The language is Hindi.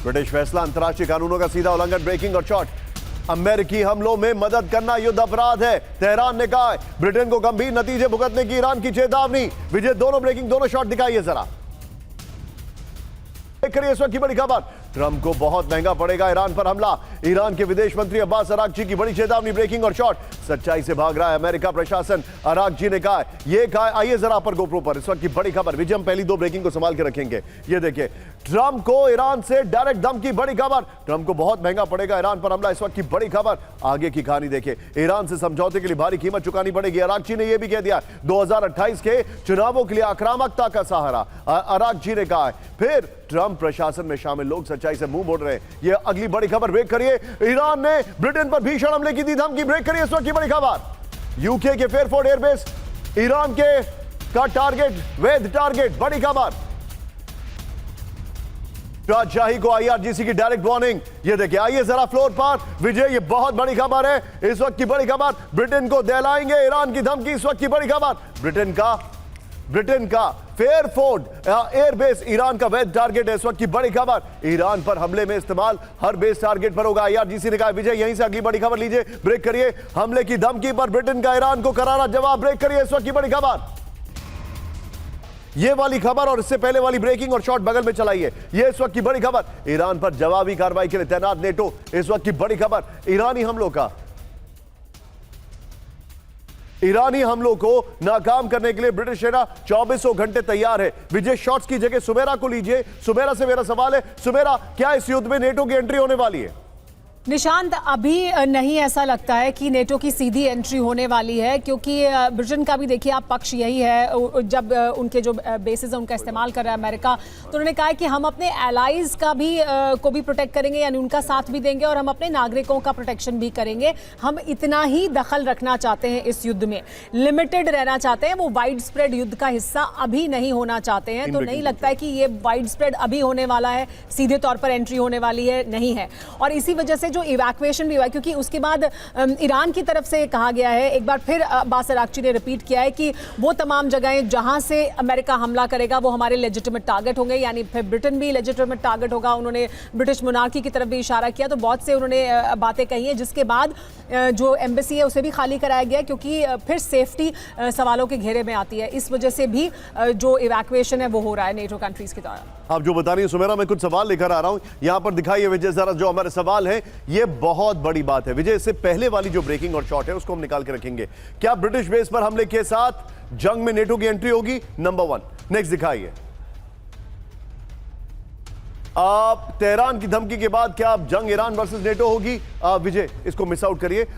ब्रिटिश फैसला, अंतर्राष्ट्रीय कानूनों का सीधा उल्लंघन, ब्रेकिंग और शॉट। अमेरिकी हमलों में मदद करना युद्ध अपराध है, तेहरान ने कहा है। ब्रिटेन को गंभीर नतीजे भुगतने की ईरान की चेतावनी। विजय, दोनों ब्रेकिंग, दोनों शॉट दिखाइए जरा। करिए इस वक्त की बड़ी खबर, ट्रंप को बहुत महंगा पड़ेगा ईरान पर हमला। ईरान के विदेश मंत्री अब्बास अरागची की बड़ी चेतावनी, ब्रेकिंग और शॉट। सच्चाई से भाग रहा है अमेरिका प्रशासन, अरागची ने कहा ये कहा। आइए जरा पर गोप्रो पर इस वक्त की बड़ी खबर। विजय, हम पहली दो ब्रेकिंग को संभाल के रखेंगे। ये देखिए, ट्रंप को ईरान से डायरेक्ट धमकी, बड़ी खबर। ट्रंप को बहुत महंगा पड़ेगा ईरान पर हमला, इस वक्त की बड़ी खबर। आगे की कहानी देखिए, ईरान से समझौते के लिए भारी कीमत चुकानी पड़ेगी। अरागची ने यह भी कह दिया 2028 के चुनावों के लिए आक्रामकता का सहारा, अरागची ने कहा है। फिर ट्रंप प्रशासन में शामिल लोग सच्चाई से मुंह मोड़ रहे हैं। यह अगली बड़ी खबर, ब्रेक करिए। ईरान ने ब्रिटेन पर भीषण हमले की दी धमकी, ब्रेक करिए इस वक्त की बड़ी खबर। यूके के फेयरफोर्ड एयरबेस ईरान के का टारगेट, वैध टारगेट, बड़ी खबर। राजशाही को आईआरजीसी की डायरेक्ट वार्निंग। ये देखिए, आइए जरा फ्लोर पर। विजय, ये बहुत बड़ी खबर है, इस वक्त की बड़ी खबर। ब्रिटेन को दहलाएंगे ईरान की धमकी, इस वक्त की बड़ी खबर। ब्रिटेन का फेयरफोर्ड एयरबेस ईरान का वैध टारगेट है, इस वक्त की बड़ी खबर। ईरान पर हमले में इस्तेमाल हर बेस टारगेट पर होगा, आईआरजीसी ने कहा। विजय, यहीं से अगली बड़ी खबर लीजिए, ब्रेक करिए। हमले की धमकी पर ब्रिटेन का ईरान को करारा जवाब, ब्रेक करिए इस वक्त की बड़ी खबर। ये वाली खबर और इससे पहले वाली ब्रेकिंग और शॉट बगल में चलाइए। ये इस वक्त की बड़ी खबर, ईरान पर जवाबी कार्रवाई के लिए तैनात नेटो, इस वक्त की बड़ी खबर। ईरानी हमलों को नाकाम करने के लिए ब्रिटिश सेना 24 घंटे तैयार है। विजय, शॉट्स की जगह सुमेरा को लीजिए। सुमेरा से मेरा सवाल है, सुमेरा, क्या इस युद्ध में नेटो की एंट्री होने वाली है? निशांत, अभी नहीं ऐसा लगता है कि नेटो की सीधी एंट्री होने वाली है, क्योंकि ब्रिटेन का भी देखिए आप पक्ष यही है। जब उनके जो बेसिस है उनका इस्तेमाल कर रहा है अमेरिका, तो उन्होंने कहा है कि हम अपने एलाइज का भी को भी प्रोटेक्ट करेंगे, यानी उनका साथ भी देंगे, और हम अपने नागरिकों का प्रोटेक्शन भी करेंगे। हम इतना ही दखल रखना चाहते हैं इस युद्ध में, लिमिटेड रहना चाहते हैं, वो वाइड स्प्रेड युद्ध का हिस्सा अभी नहीं होना चाहते हैं। तो नहीं लगता है कि ये वाइड स्प्रेड अभी होने वाला है, सीधे तौर पर एंट्री होने वाली है, नहीं है। और इसी वजह से जो इवैक्यूएशन भी हुआ है, क्योंकि उसके बाद ईरान की तरफ से कहा गया है, एक बार फिर अब्बास अरागची ने रिपीट किया है कि वो तमाम जगहें जहां से अमेरिका हमला करेगा वो हमारे लेजिटिमेट टारगेट होंगे, यानी फिर ब्रिटेन भी लेजिटिमेट टारगेट होगा। उन्होंने ब्रिटिश मोनार्की की तरफ भी इशारा किया, तो बहुत से उन्होंने बातें कही हैं, जिसके बाद जो एम्बेसी है उसे भी खाली कराया गया, क्योंकि फिर सेफ्टी सवालों के घेरे में आती है। इस वजह से भी जो इवैक्यूएशन है वो हो रहा है नेटो कंट्रीज के द्वारा। आप जो बता रही हैं सुमेरा, मैं कुछ सवाल लेकर आ रहा हूं, यहां पर दिखाइए विजय जरा जो हमारे सवाल है। ये बहुत बड़ी बात है विजय, इससे पहले वाली जो ब्रेकिंग और शॉट है उसको हम निकाल के रखेंगे। क्या ब्रिटिश बेस पर हमले के साथ जंग में नेटो की एंट्री होगी? नंबर 1। नेक्स्ट दिखाइए। आप तेहरान की धमकी के बाद क्या अब जंग ईरान वर्सेस नेटो होगी? विजय, इसको मिस आउट करिए।